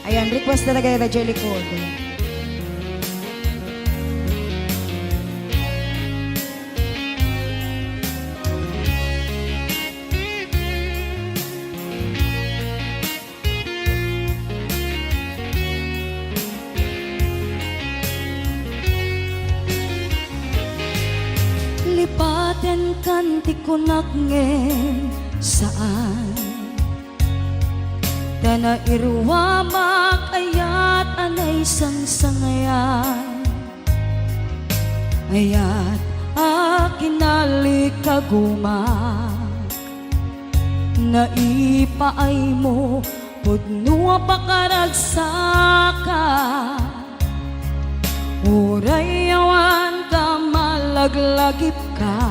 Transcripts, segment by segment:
Ayan, request talaga yung Jelly Code. Lipaten kanti kunak ngen saan Dana irwamak ayat anay sangsangayan Ayat akinali kagumak Naipaay mo pudnua pakaragsaka Uray awan ka malaglagip ka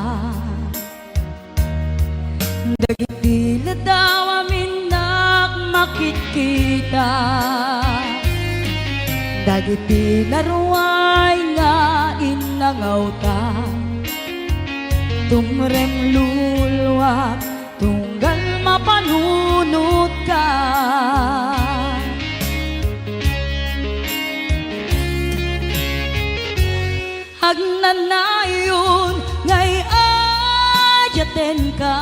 Dagiti ladaw aminak makikita Dagiti laruay nga inangaw ta Tumrem lulwak tunggal mapanunot ka Agnanayon ngay ayaten ka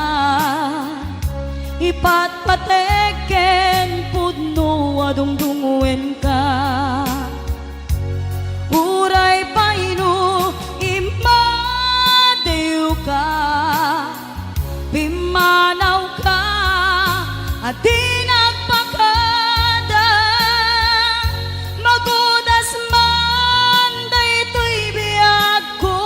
Ipatpateken pudno adungdunguen ka Uray paino imadew ka Pimanaw ka at di nagpakada Magudas man daytoy biyag ko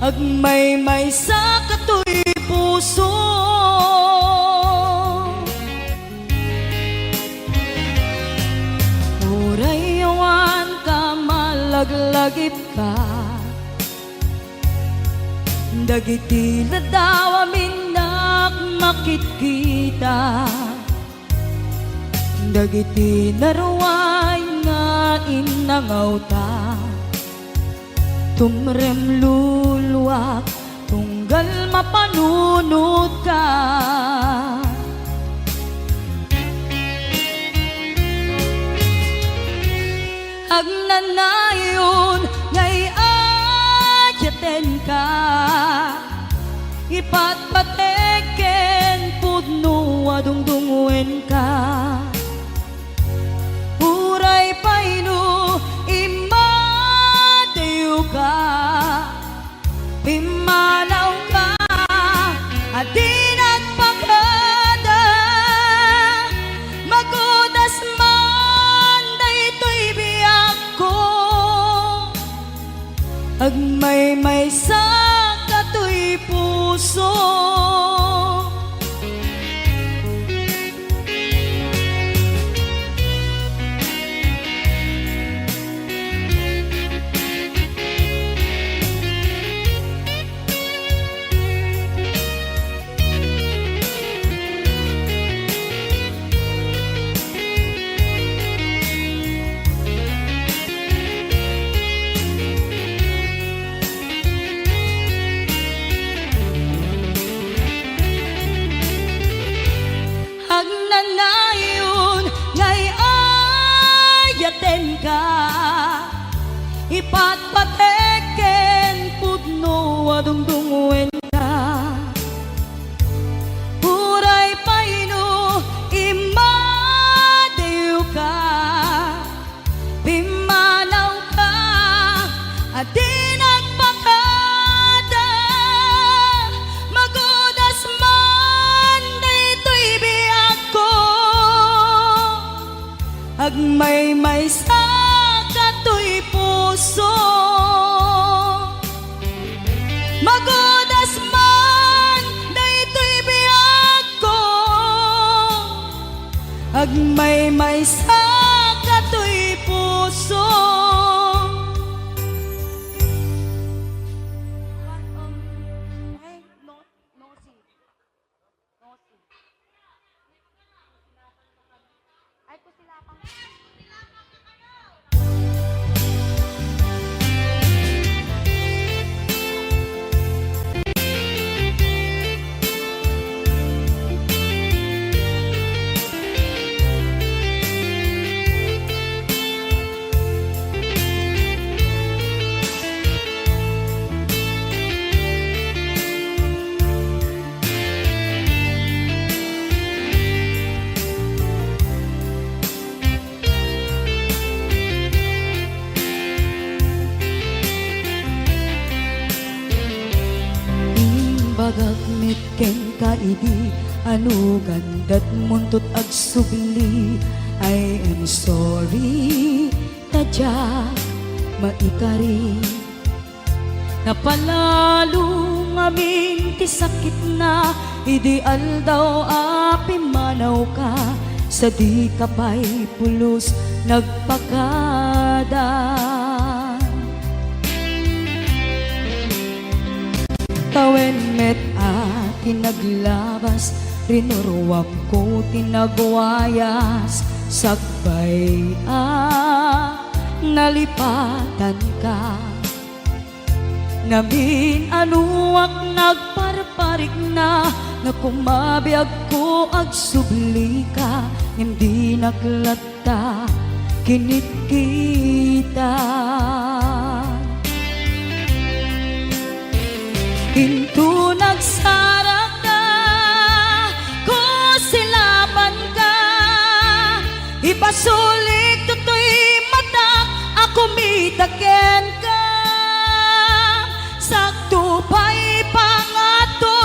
Agmay-may sa katoy puso Uray awan ka malaglagip ka Dagiti ladaw aminak makikita Dagiti naruay nga inangaw ta Tumrem lulwak tunggal mapanunot ka Agnanayon ngay ayaten ka Ipatpateken pudno adungdunguen ka Uray paino imadew ka Pimanaw ka at di nagpakada Magudas man daytoy biyag ko Agmay-may sa katoy puso Agnanayon ngay ayaten ka Ipatpateken pudno adungdunguen ka Uray paino imadew ka Pimanaw ka at di nagpakada Magudas man daytoy biyag ko Agmay-may sa katoy puso Magudas man daytoy biyag ko Agmay-may sa katoy puso Ay, kusilapang. Ngunit ken ka idi ano gandat muntot ag sugli. I am sorry tadya maikari. Napalalo ngamin ti sakit na ideal daw api manaw ka. Sa di ka pa'y pulos nagpakadan. Tawen met tinaglabas, rinuruwam ko tinagwayas. Sagbay nalipatan ka. Namin anuak nagparparik na kumabiyag ko ag subli ka. Hindi naklata kinit kita. Hinto nagsarak ka, ko silapan ka. Ipasulik tutoy mata, ako mitaken ka. Sakto pa'y pangato,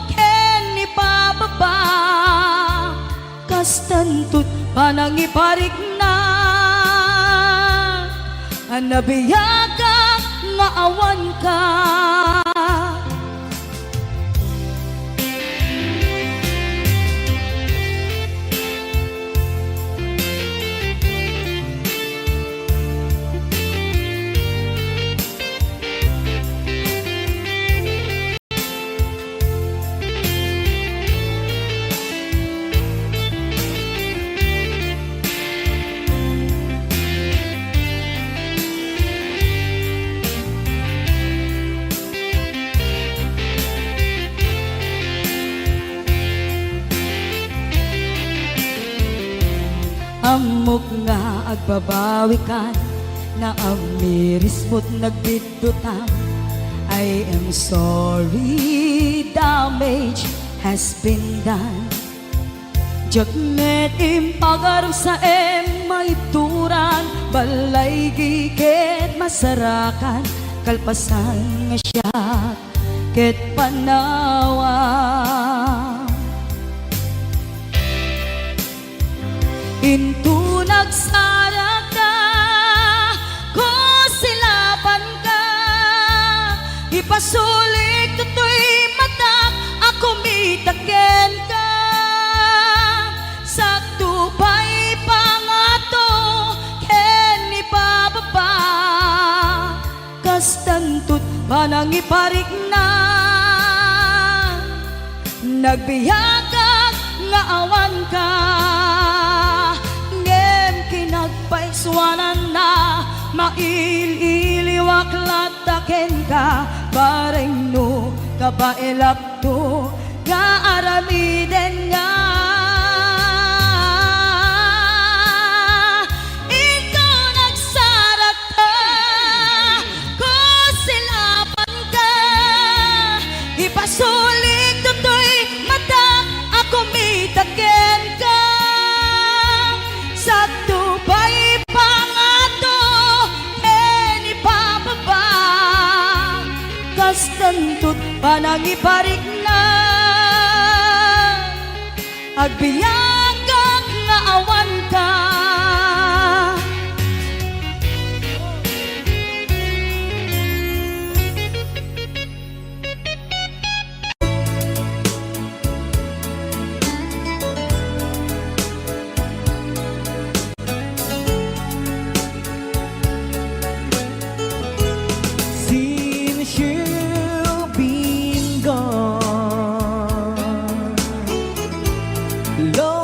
ken ipababa. Kastantot panangiparik na. Anabiyaga nga awan ka. Amok nga agbabawi kan na amiris mo't nagbidutang. I am sorry, damage has been done. Jagmet impagarong sa maituran, balay giket masarakan, kalpasan nga siya ket panawan. Into nagsarak ka, ko silapan ka. Ipasulik tutoy mata, ako mitaken ka. Sakto pa'y pangato, ken ipababa. Kastantot panangiparik na. Nagbiyagag nga awan ka. Nagpaiswanan na maililiwak lataken ka. Bareng no kabailap to nga aramiden nga. Ikaw nagsarak ka, ko silapan ka. Ipasulik tutoy mata, ako mitaken ka. Sakto pa'y pangato, ken ipababa. Kastantot panangiparik na. Agbiyagang nga awan ka. Lord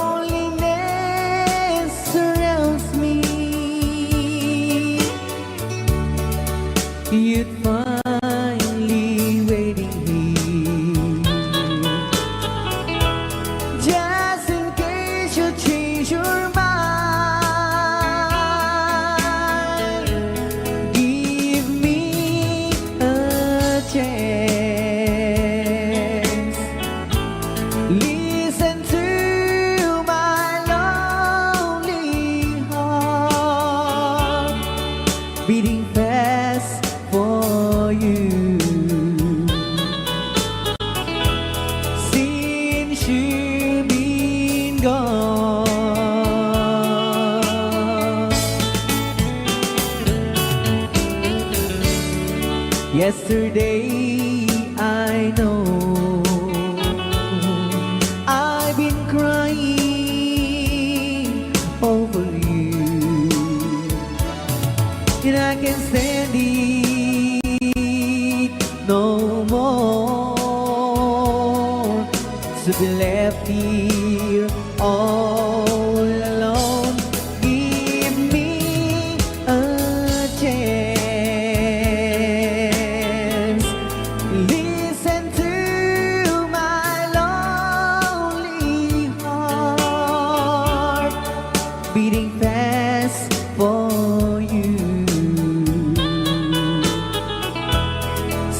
gone. Yesterday I know I've been crying over you, and I can't stand it no more, to be left here all alone. Give me a chance, listen to my lonely heart beating fast for you.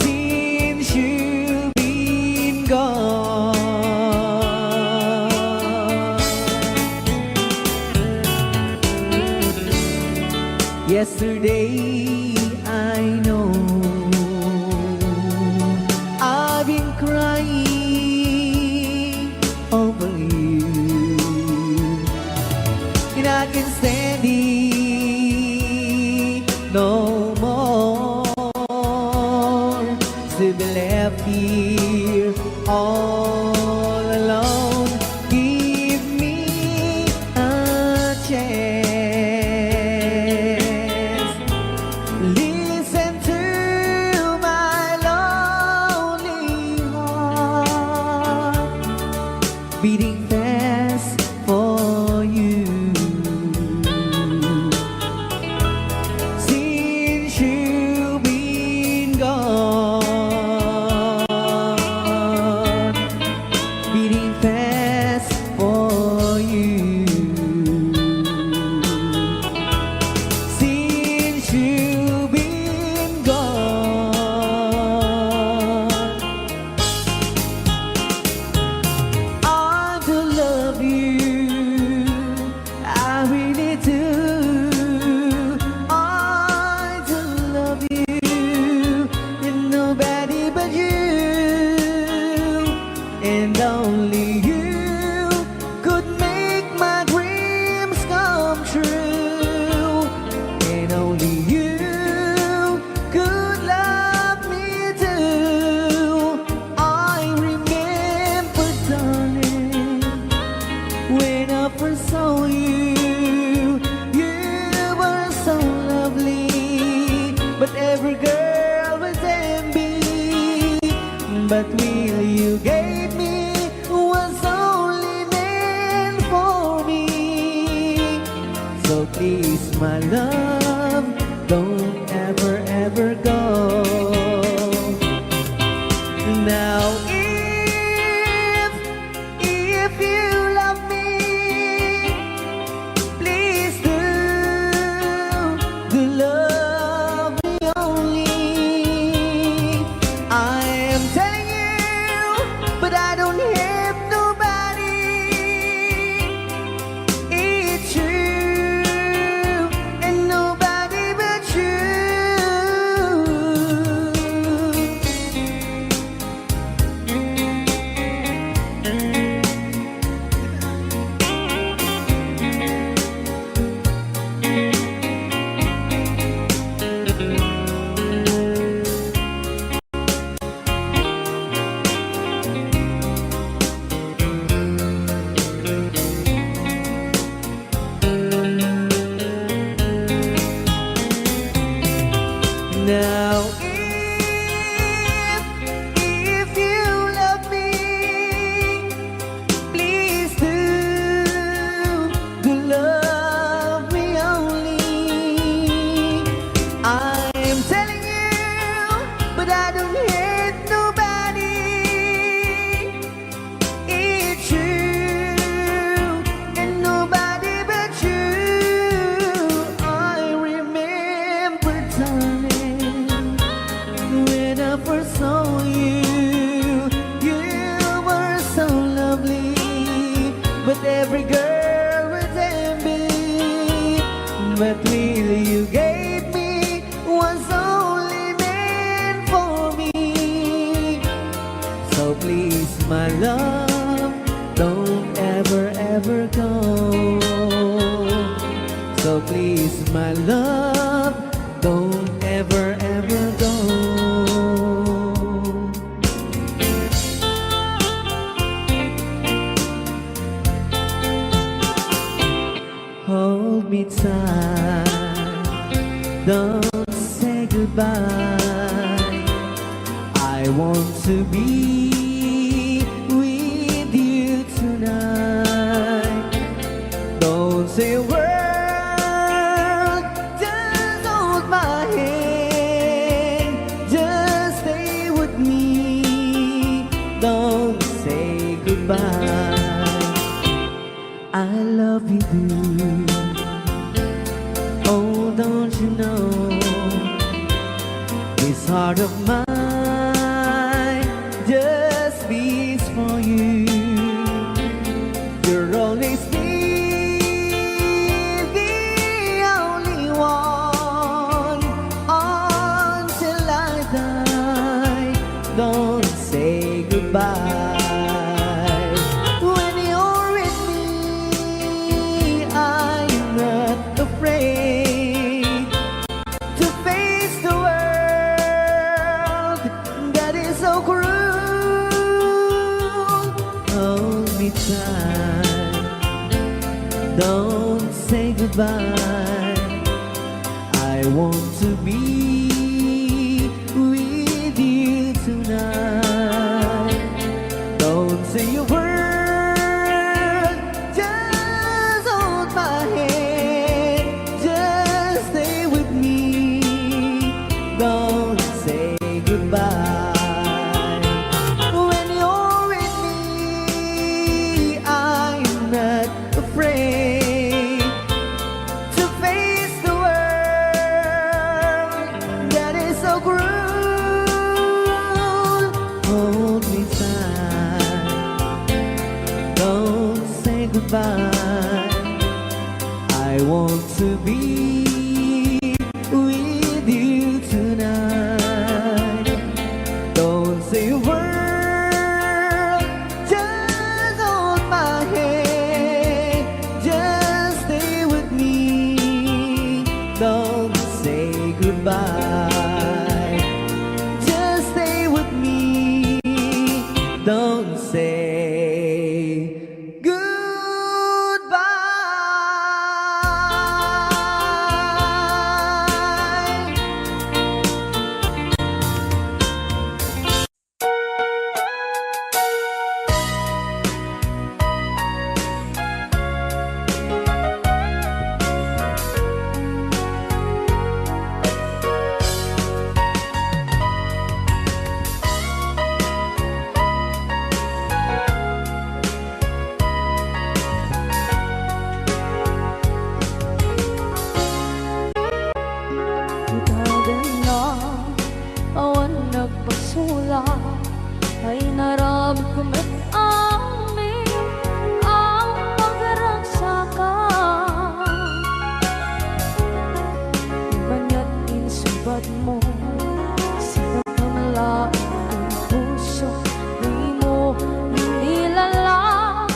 Since you've been gone, yesterday I know I've been crying over you, and I can't stand it no more, to be left here all alone. Give me a chance, listen to my lonely heart beating fast for you. Since you've been gone, beating fast for you. Since you've been gone, I do love you, I really do. I do love you, and nobody but you, and only you could make my dreams come true, and only you could love me too. I remember, darling, when I first saw you, you were so lovely, but every girl was envy. But will you gave me was only meant for me. So please, my love, don't ever, ever go. Now if you love me, please do love me only. I am telling you, but I don't have nobody. It's you and nobody but you. Now if you love me, please do love me only. I am telling you, but I don't hate nobody. It's you and nobody but you. I remember, darling, when I first saw you, you were so lovely, but every girl was envy. But will you gave me was only meant for me. So please, my love, don't ever, ever my love, don't ever, ever go. Hold me tight, don't say goodbye. I want to be with you tonight. Don't say a word, just hold my hand. Just stay with me, don't say goodbye. I love you, dude. Oh, don't you know, this heart of mine just beats for you. You're always the only one until I die. Don't say goodbye. When you're with me, I'm not afraid to face the world that is so cruel. Hold me tight, don't say goodbye. I want to be with you tonight. Don't say a word, just hold my hand. Just stay with me, don't say goodbye. When you're with me, I'm not afraid to face the world that is so cruel. Hold me tight, don't say goodbye. I want to be with you tonight. Don't say a word, just hold my hand. Just stay with me, don't say goodbye. Just stay with me, don't say ay naramit ko met amin ang pagragsakan. Manya't insubat mo sa kamalain ng puso, di mo nilala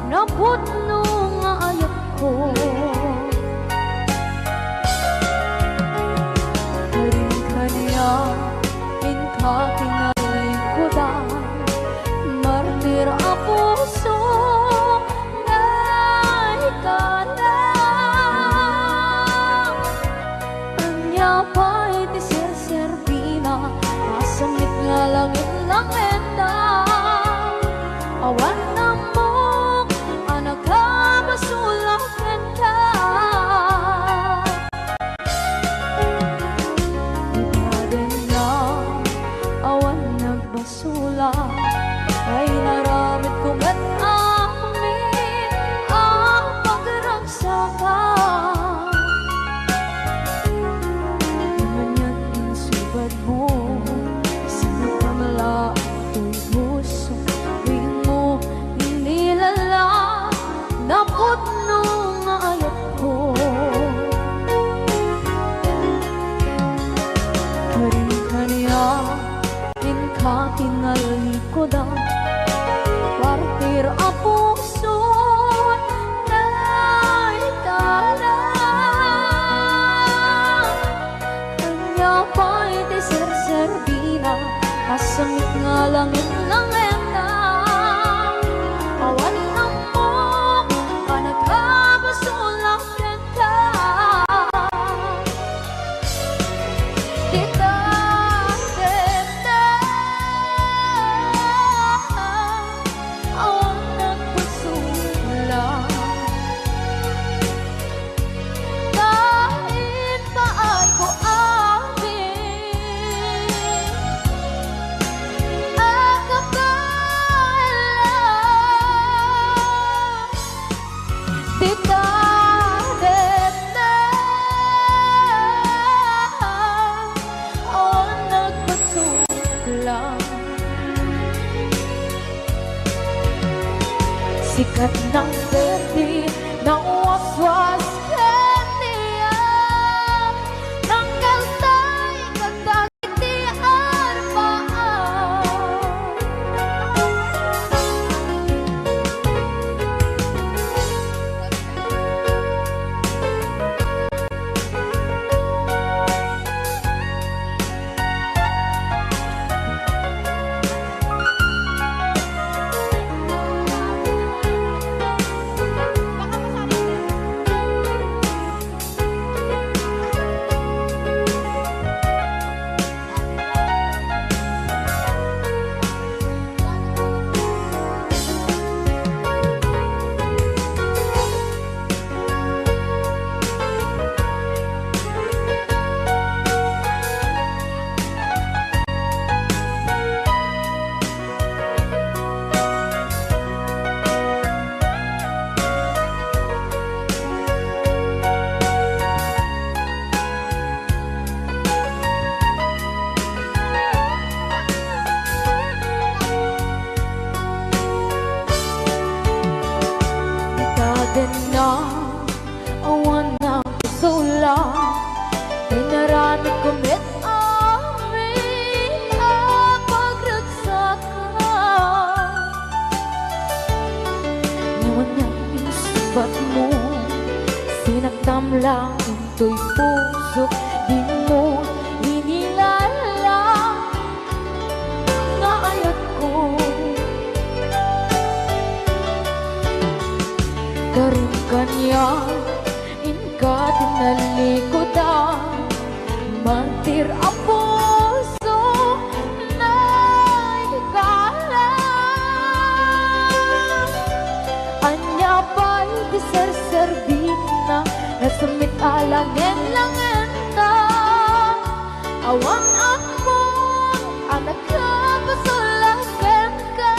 na putno nga ayat ko. Karin ka niya, inkating martir ang puso na ikalang anya pa'y ti ser-servina masamit nga langit-langit na awan na mo ang nagkabasulakan ka. langit-langit na awan ng mo ka nagkabasulang renta. Kita tenda awan nagpasulang kahit pa ay ko sikat ng berde ng waswas kaniya ng kalsay katagitian na awan ng pusula pinarami kumit amin ang pagragsakan naman niyang inisubat mo sinagtam lang into'y puso di mo inilala nga ayat ko karin kanya inka tinalikodan martir ang puso na ikalang anya ba'y di serservina nasumit alangin-langin na awan ako anak ka pasulagan ka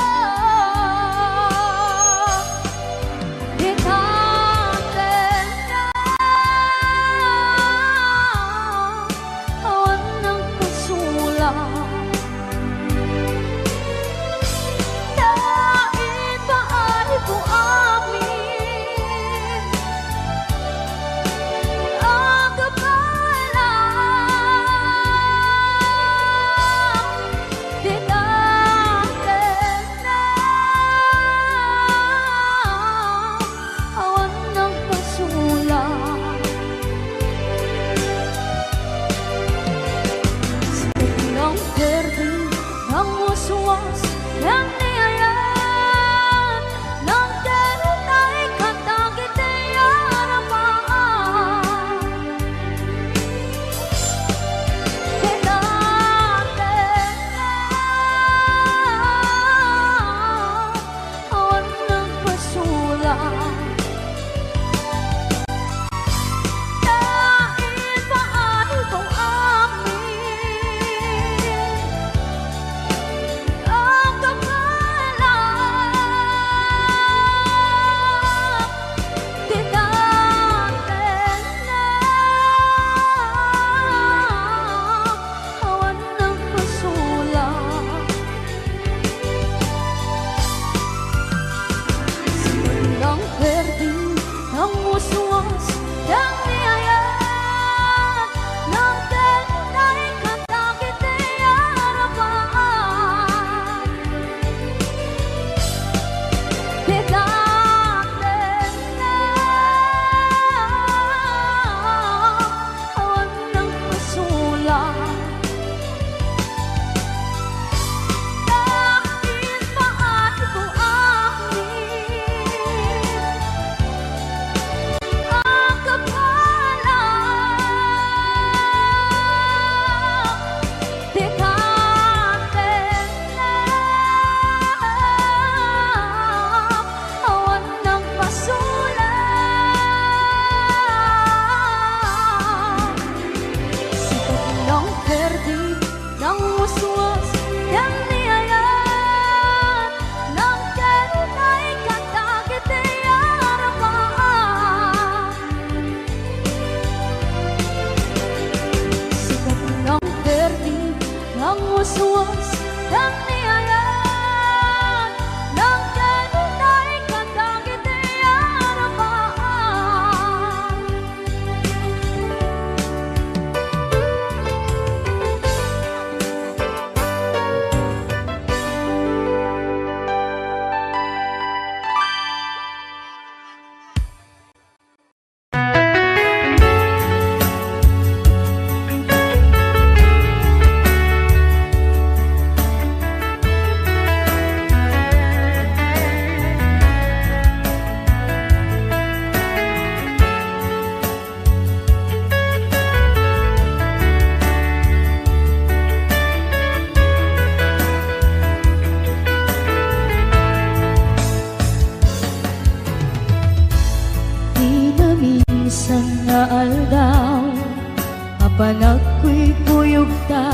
Mapanag ko'y kuyog ta,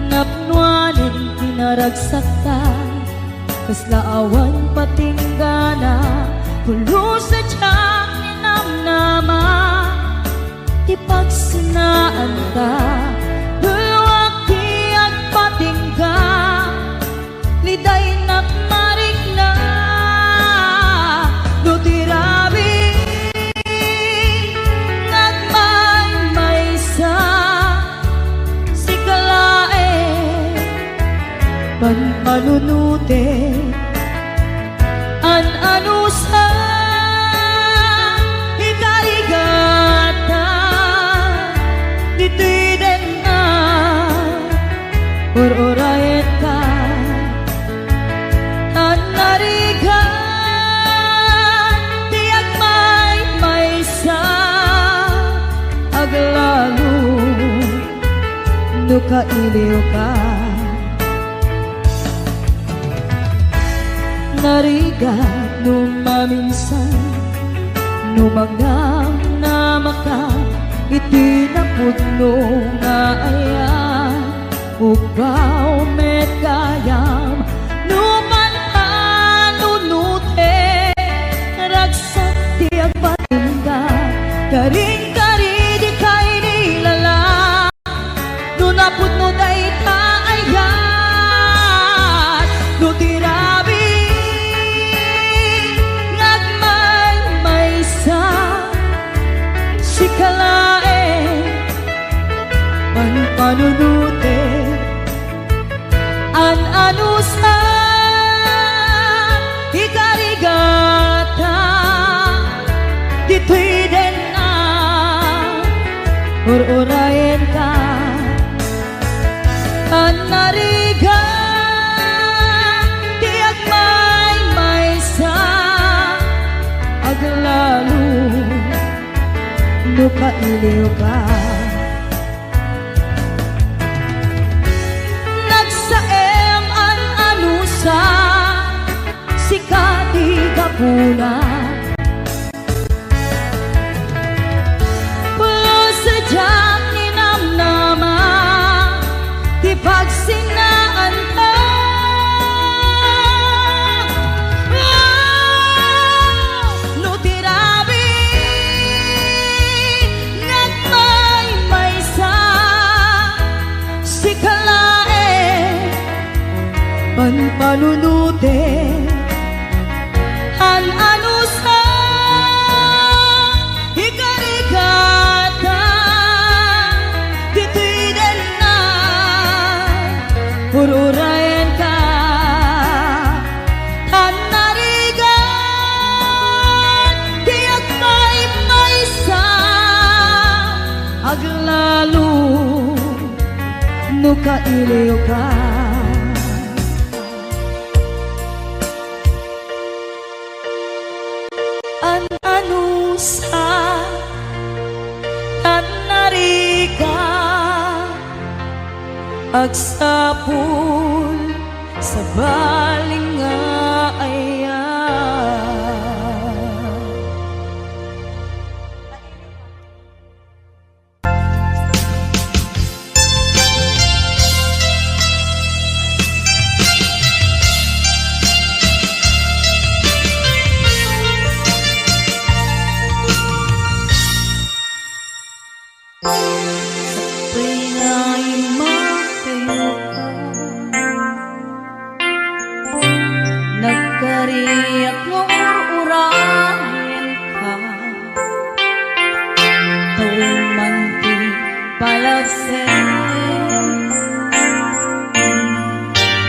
napnuanin pinaragsak ta, kasla awan patinggana, pulo sa tiyak ni namnama, ti pagsinaan ta, dulwak ti agpatingga, liday nakmarik na, no tirabi, nagmay-maysa, si kalae, panpanunute, an-ano sa ikarigata, dito'y din na, or-orayet ka, an-narigan, tiyak may-maysa, aglalo, no kailiw ka. Narigat numaminsan, numangang namaka, itinapudno nga ayan, upaw met kayam, numan panunute, ragsak di agpatingga, karing-kari di kay nilala, nunapudno day taayan, nutirabi, si kalae, panunute, an-ano sa ikarigata, dito'y din na, or-orayin ka, an-narigan, tiyak may-maysa, aglalo, no kailiw ka. Nagsaem an-ano sa sikati kapuna, pulo sa diyak ni namnama, di pagsinaan ka, no tirabi, si kalae, panunute, an-ano sa ikarigata, dito'y din na, ururayan ka, an-narigan, tiyak may-maysa, aglalo, no kailiw ka. An-ano sa tanarika, agsapul sa baling nga ayan. Nagkariyak ng ur-urahin ka, tawin man ti palasin,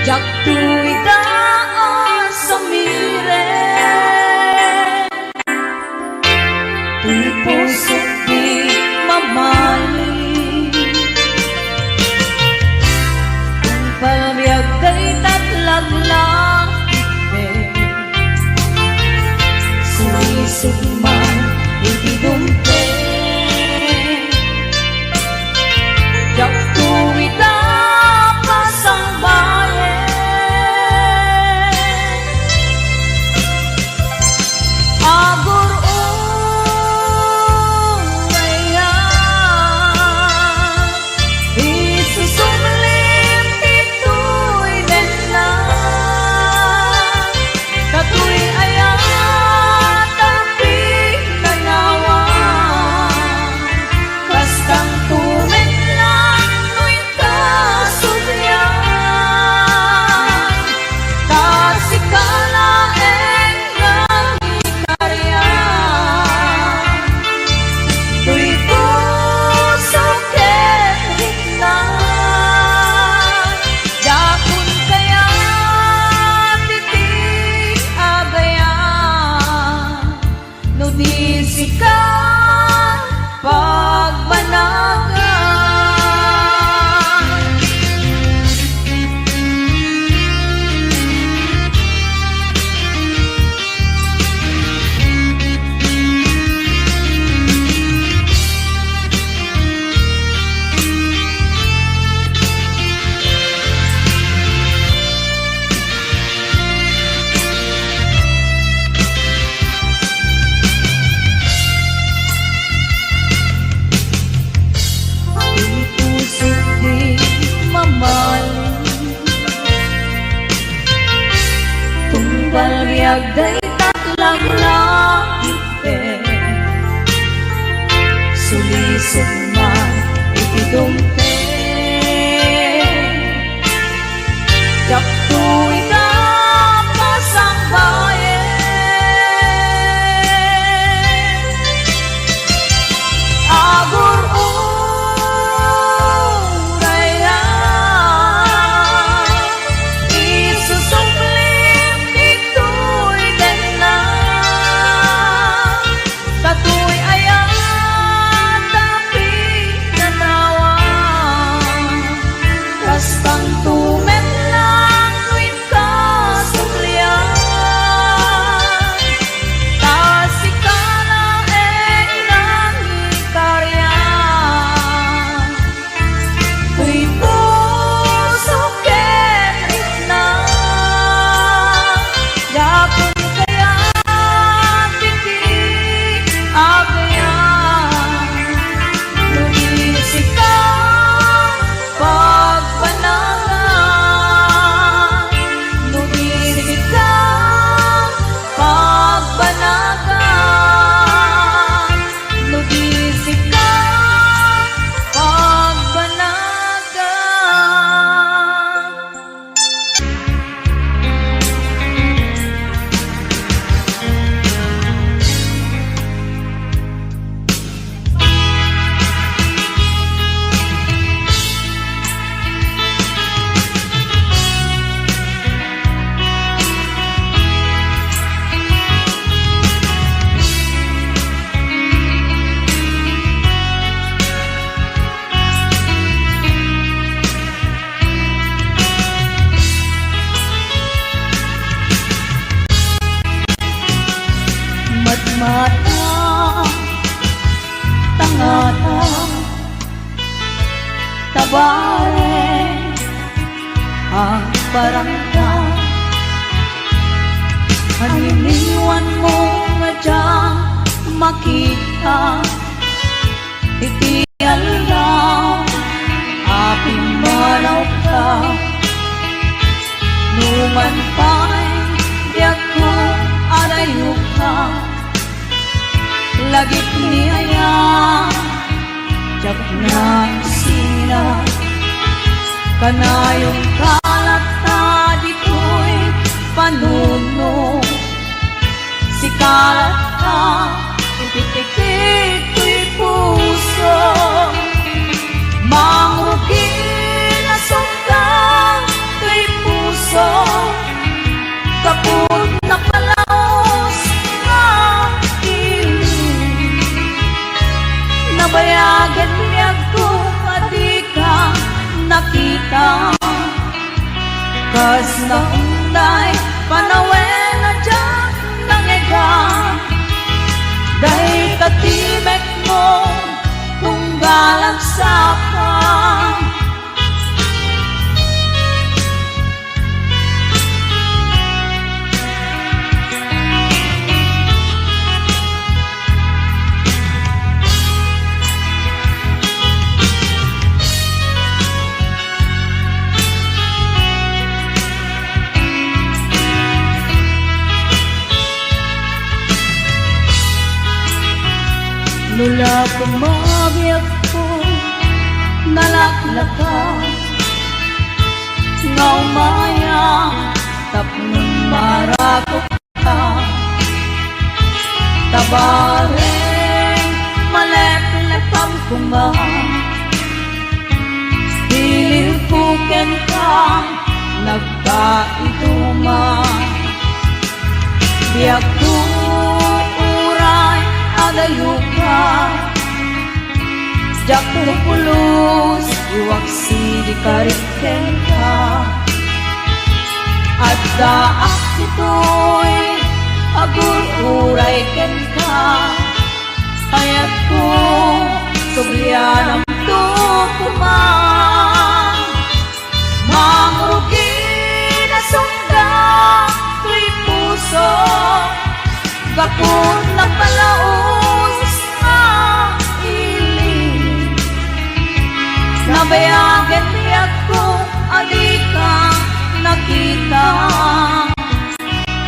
jak tuwi daan sa miren, tuy puso di mamali, palbiag day tatlaglang sumisugman, itidumpe, jak tuwida pasang bayan, agur urayan, naglangit sulisod man itidumpe Jaktu'y tapos ang bayan Agur uray na isusunglim ito'y din na Katu'y ayan tapi nanawa Kastang tumen lang tuwid ka sulian Tasika na nang ikaryan Tuy puso kenit na Yapon kaya titi agayan Lumisik ka pagbanagan Lumisik ka pagbanagan Lumisik ka pagbanagan Matmata, tangata, tabare, ang barangka Haniniwan mo nga dyan makita Iti alaw, aping manaw ka Numan pa'y diyak ko adayo ka Lagit niya Diyak na sila Kanayong kalata dito'y panuno Si kalata ipitikit ko'y puso Mangrugi na sungkang ko'y puso Kaput na palaos na ilim Nabayagan niya kung adi ka nakita Kas na unday panawen na dyan nangiga Dahil katimek mo kung galang sapa Lula pumabiyag ko, nalaklaka Nga umaya, tapnong marakot ka Tabareng, maleplepam kumba Hiling puken ka, nagkaituma Biyak ko uray, adayo ka Diyak mo pulos, iwak di kariken ka At daak ito'y agur-uray ken ka Hayat ko, sublian ang tukuman Mangrugi na sundang tuy puso Gapon na palaos na ilim Nabayagan niya kung adi ka nakita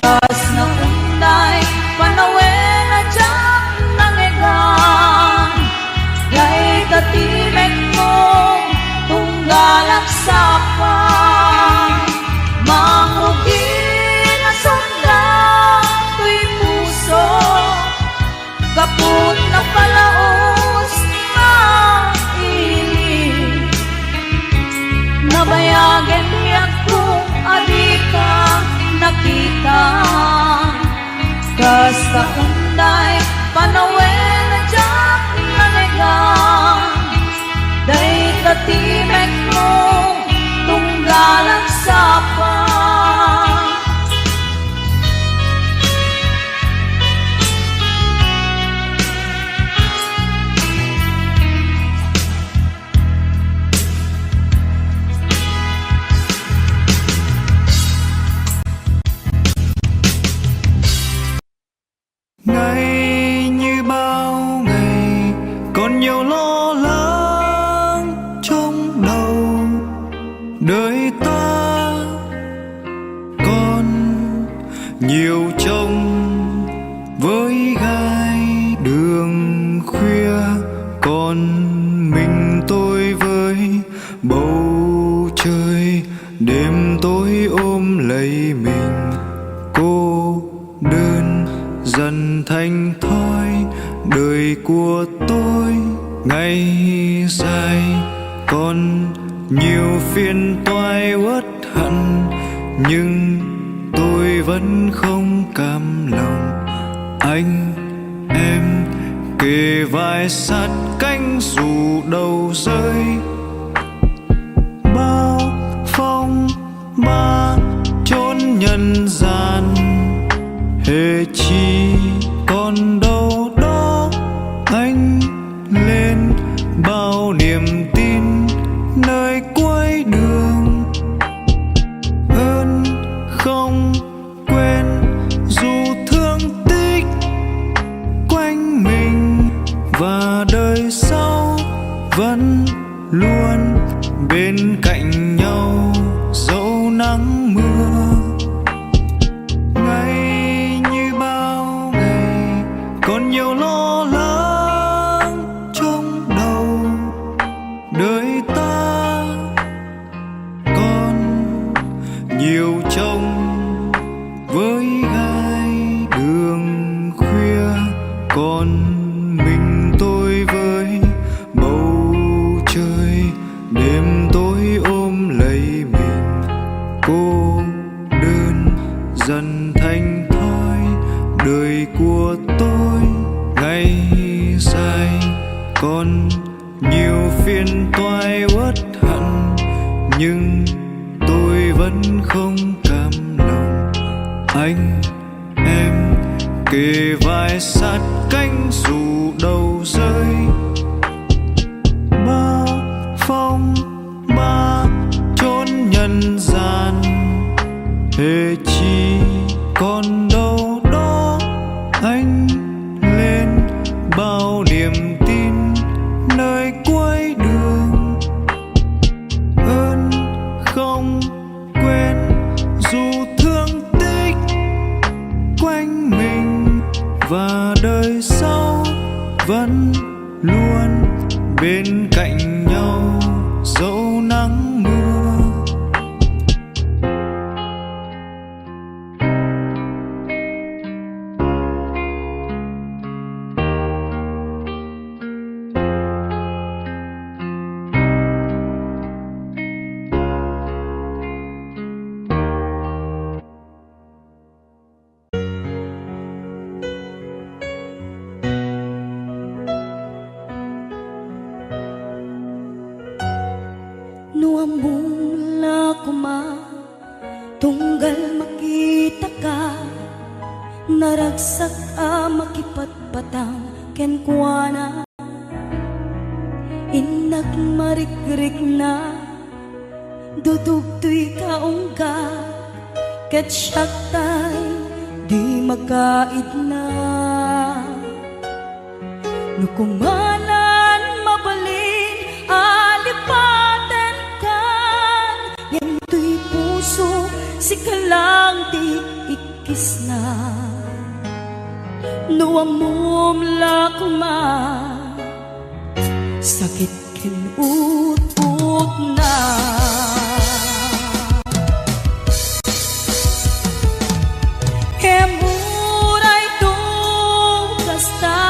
Kas na unday kaunday panawin na jak naligang day katimek mo tunggalang sapa. Ngày như bao ngày còn nhiều lo lắng trong đầu đời ta, còn nhiều chông với gai đường khuya, còn mình tôi với bầu trời đêm tối ôm lấy mình cô đơn dần thành thói đời của tôi. Ngày dài còn nhiều phiền toái uất hận, nhưng tôi vẫn không cam lòng. Anh em kề vai sát cánh dù đầu rơi, bao phong ba chốn nhân gian hễ chi còn đâu đó anh lên bao niềm tin nơi cuối đường. Ơn không quên dù thương tích quanh mình, và đời sau vẫn luôn bên cạnh nhau dẫu nắng mưa. Còn nhiều lo lắng trong đầu đời ta, còn nhiều chông với gai đường khuya, còn mình tôi với bầu trời đêm tối ôm lấy mình cô đơn dần thành thói đời của tôi. Ngày dài còn nhiều phiền toái uất hận, nhưng tôi vẫn không cam lòng. Anh em kề vai sát cánh dù đầu rơi, bao phong ba chốn nhân gian hễ chi còn đâu đó anh lên bao niềm tin nơi cuối đường. Ơn không quên dù thương tích quanh mình, và đời sau vẫn luôn bên cạnh nhau dẫu nắng mưa. Nuamula kuma tunggal makita ka, naragsak makipatpatang kenkwana, inak marikrik na dudugtoy kaungka, ket syaktay di magkait na. Nukumanan mabalin alipaten kan, yan to'y puso si kalang di ikis na. Nuamumla kuma sakit kinut-ut na. Kemuray to kasta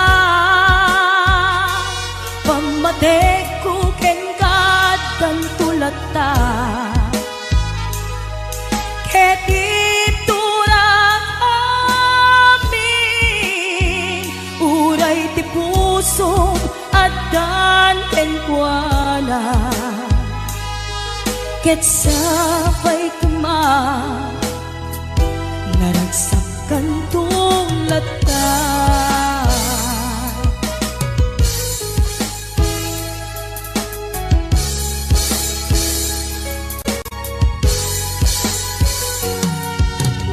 pamatek ko kenkad dan tulata, ketip turak amin ket sabay kuma naragsakan tulata.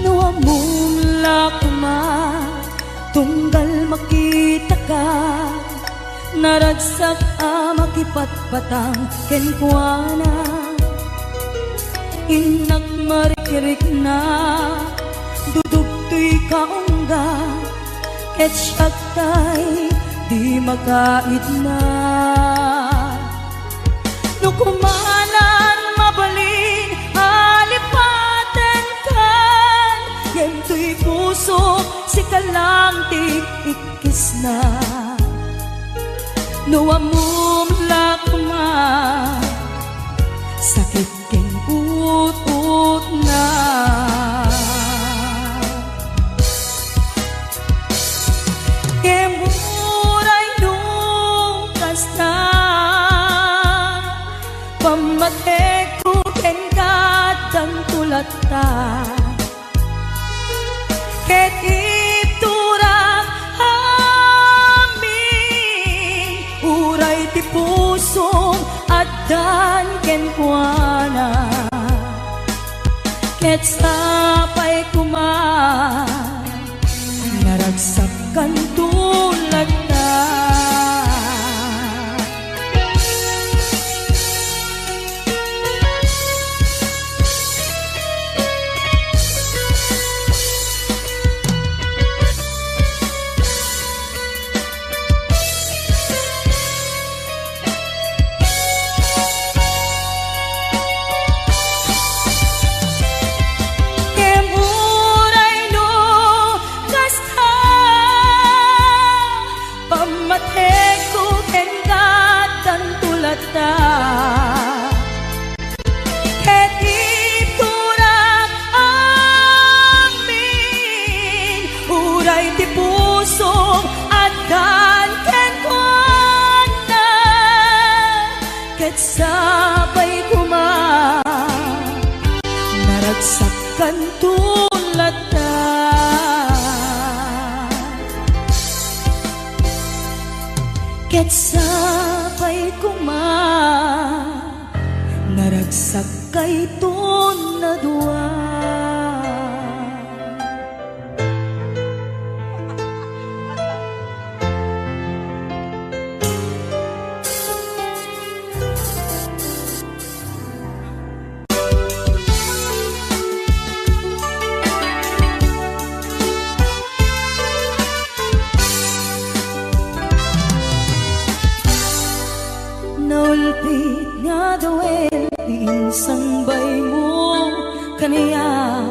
Nuamula kuma tunggal makita ka naragsak makipatpatang kenkwana inak marikirik na dudugtoy kaungga ket syaktay di makait na nukumanan mabalin alipaten kan yentoy puso si kalang tikikis na nuamum lakma sakit king ut-ut na kemuray nung kasta pamatek ko ken kadang tulata ket iturang amin uray ti pusong addan ken kuana ket sapay kuma naragsakan tulata. Ket iturang amin uray ti pusong addan ken kuana ket sabay kuma naragsakan tulata. Ket sabay kuma naragsak kay ton na dua. Naulpit nga dawel insang bay mo kaniya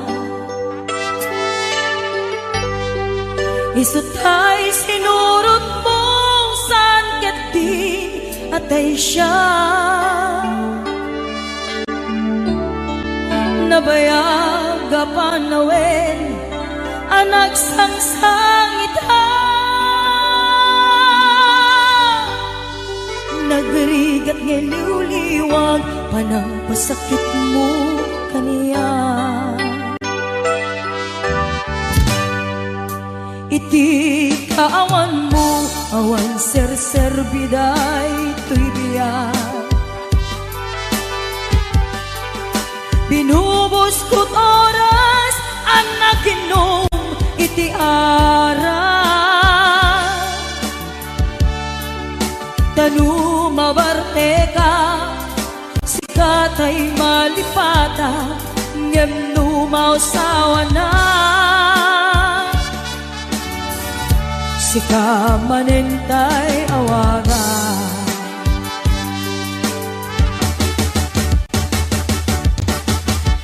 isutay sinurot mo san ket di atay siya nabayaga panawel anak sangsangita nagrigat nga liwliwag panang pasakit mo kaniya iti kaawan mo awan ser-serbiday to'y biyak binubos ko't oras ang naginom iti aras tanu mabarte ka sikatay malipata ngem numausawa na sika manentay awaga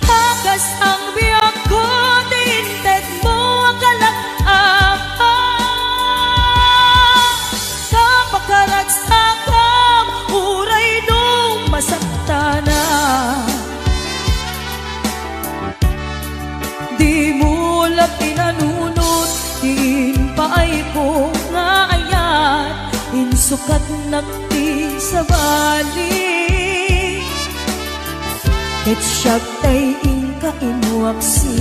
hagas ang biyak ko tinted mo akalak apa kapakaragsakam uray nung masaktana di mo lang pinanunod tiin paay ko nga ayat insukat nakti sa bali ket siya tay inka inuaksi.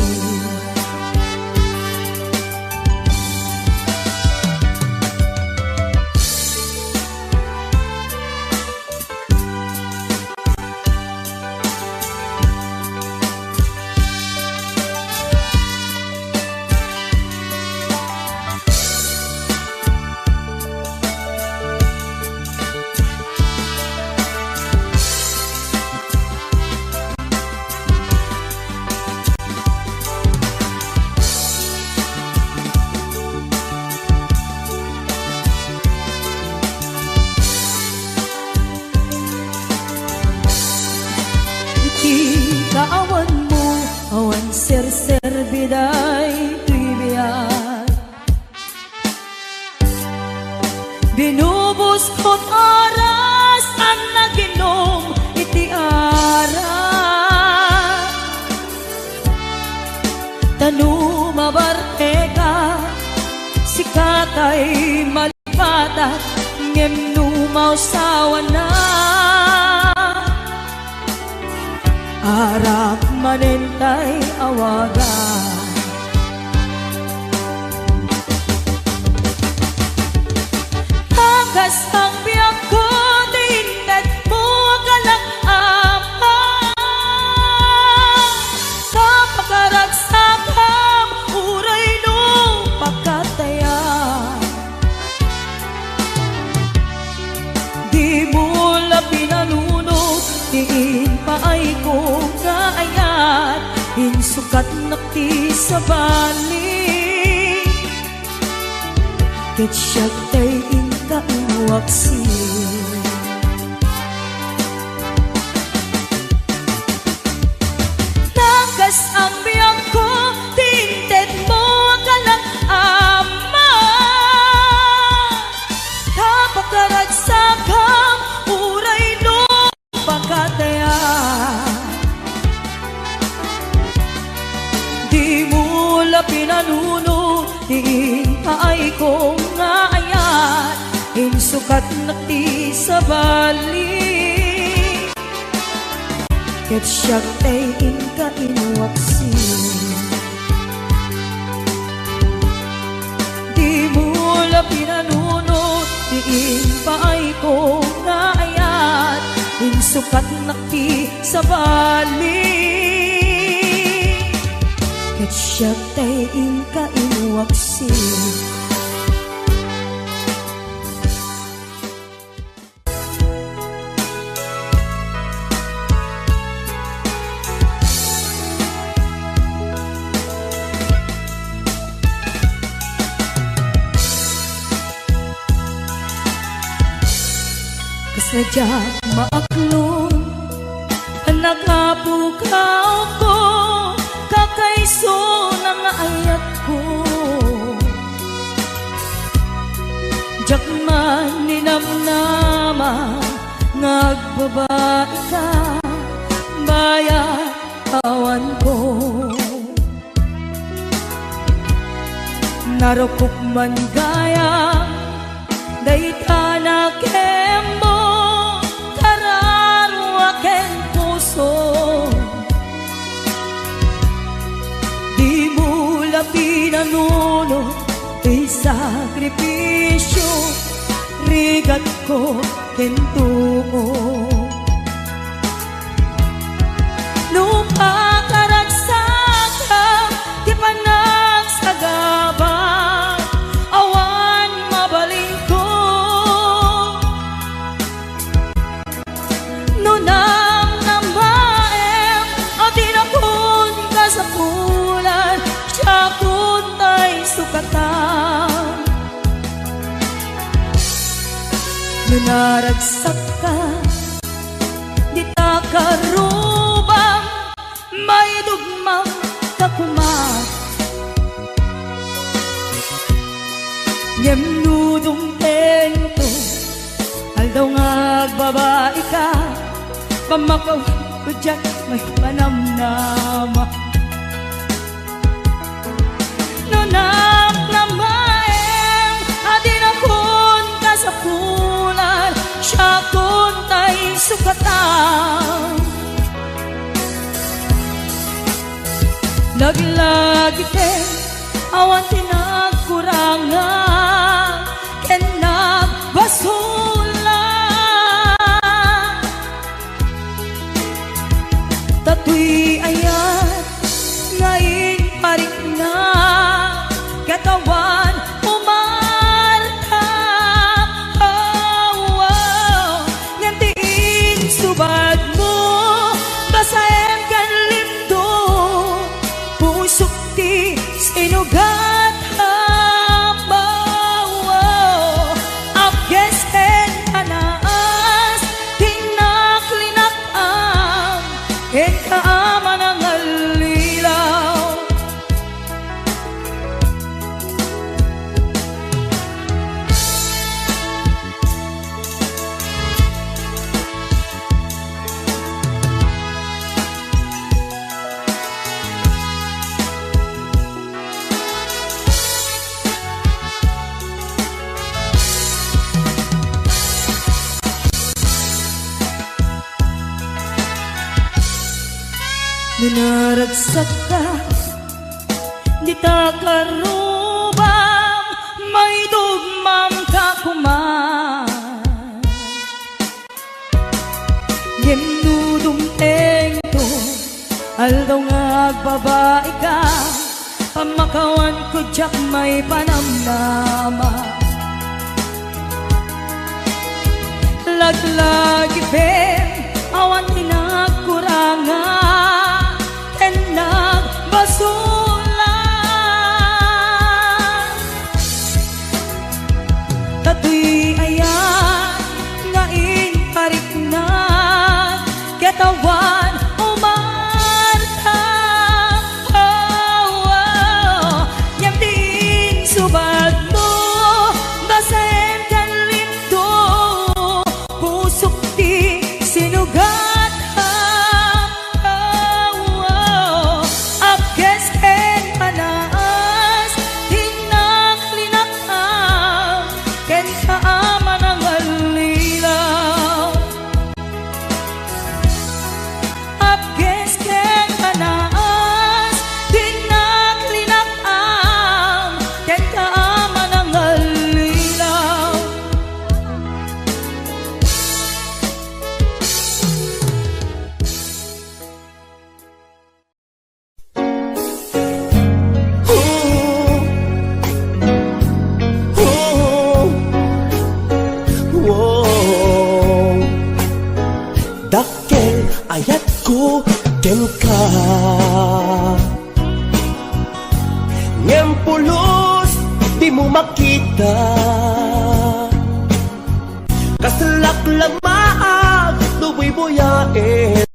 Kaawan mo, awan ser-ser biday trivia. Binubos ko't oras ang naginom iti ara. Tanuma barteka, si katay malipata, ngem numaw sawan na. Arap manentay awaga. Tagas ang biyang ko, tindet mo galang ama. Kapagaragsakam, uray no pagkataya. Di mo lapinanuno, diin pa ay kong kaayat, insukat nakti sa balik. Ket siya tay inka inuaksi. Tagas ang biyang ko, tinted mo galang ama. Kapagaragsakam, uray no pagkataya. Di mo lapinanuno, diin pa ay kong ngaayat, insukat nakti sa balik. Ket siya tay inka inuaksi. Di mo lapinanuno, diin pa ay kong ngaayat, insukat nakti sa balik. Ket siya tay inka inuaksi. Kasadyak maaklong nagapukaw ko, kakaiso ng ayat ko. Diyak man ninamnama, nagbabae ka, bayat awan ko. Narukop man gaya, dayta na kembo, kararwa ken puso. Di mo lapinanuno, di sakripisyo, rigat ko kentuko. Nung pakaragsak ka, di pa nagsagabang, awan mabaling ko. Nunang namaem, atin akong kasapulan, siya kuntay sukatan. Nunaragsak ka, di ta karubang, may dugmang kakumat. Ngem nudong tento, aldaw nga babae ka, pamakaw ko dyan may panamnama. Nunak na maem, adin akong kasapulan, siya kuntay sukatan. Dinaragsak ka, di ta karubang, may dugmam ka kuman. Yem dudumteng to, aldaw nga agbabae ka, pamakawan ko jak may panamnama. Laglagi pen, awan tinagkurangan, ten nagbasulan. Tatoy ayan, ngain pariknan, ketawan umarta. Oh, oh, yam din subad mo, basen kan lindo, pusok di sinugat. Oh, oh, akes ken panas, tinaklinakam, ken kaaman ang alilaw. Akes ken panas, tinaklinakam, ken kaaman ang alilaw. Wow. Dakkel ayat ko ken ka, ngem pulos di mo makita, kasalak lamaag luboy boyain.